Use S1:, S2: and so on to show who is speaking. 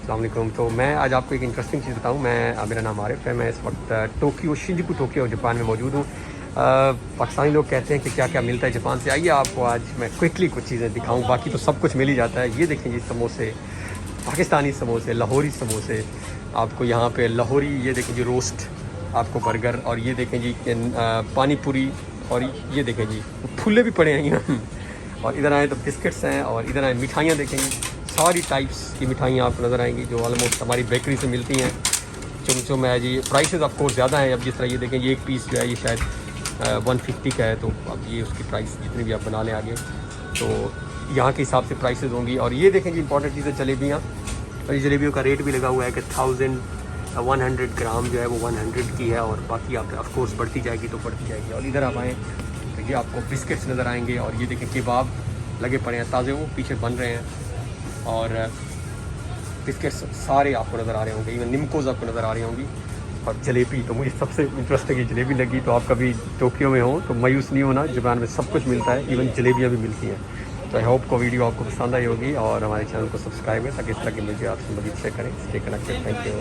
S1: अस्सलाम वालेकुम। तो मैं आज आपको एक इंटरेस्टिंग चीज़ बताऊं। मेरा नाम आरिफ है। मैं इस वक्त टोक्यो, शिंजुकू टोक्यो जापान में मौजूद हूँ। पाकिस्तानी लोग कहते हैं कि क्या क्या मिलता है जापान से। आइए आपको आज मैं क्विकली कुछ चीज़ें दिखाऊं। बाकी तो सब कुछ मिल ही जाता है। ये देखें जी, समोसे, पाकिस्तानी समोसे, लाहौरी समोसे आपको यहाँ पे। लाहौरी ये देखें जी रोस्ट, आपको बर्गर, और ये देखें जी पानी पूरी, और ये देखें जी फुल्ले भी पड़े हैं यहाँ। और इधर आए तो बिस्किट्स हैं, और इधर आए मिठाइयाँ देखेंगे। सारी टाइप्स की मिठाइयाँ आपको नज़र आएंगी जो ऑलमोस्ट हमारी बेकरी से मिलती हैं। चमचम है जी। प्राइसेस ऑफ कोर्स ज़्यादा हैं। अब जिस तरह ये देखें, ये एक पीस जो है ये शायद 150 का है, तो अब ये उसकी प्राइस जितनी भी आप बना लें आगे तो यहाँ के हिसाब से प्राइसेस होंगी। और ये देखें जी इंपॉर्टेंट चीज़ें, जलेबियाँ। और ये जलेबियों का रेट भी लगा हुआ है कि 1100 ग्राम जो है वो 100 की है, और बाकी आप ऑफ कोर्स बढ़ती जाएगी तो बढ़ती जाएगी। और इधर आप आएँ तो ये आपको बिस्किट्स नज़र आएंगे, और ये देखें केबाब लगे पड़े हैं ताज़े, वो पीछे बन रहे हैं। और बिस्किट्स सारे आपको नज़र आ रहे होंगे, इवन निमकोज आपको नज़र आ रही होंगी। और जलेबी तो मुझे सबसे इंटरेस्टिंग ये जलेबी लगी। तो आप कभी टोक्यो में हो तो मायूस नहीं होना, जापान में सब कुछ मिलता है, इवन जलेबियाँ भी मिलती हैं। तो आई होप को वीडियो आपको पसंद आई होगी, और हमारे चैनल को सब्सक्राइब है ताकि इस तरह की मुझे आपसे मज़ीद शेयर करें। Stay connected. Thank you.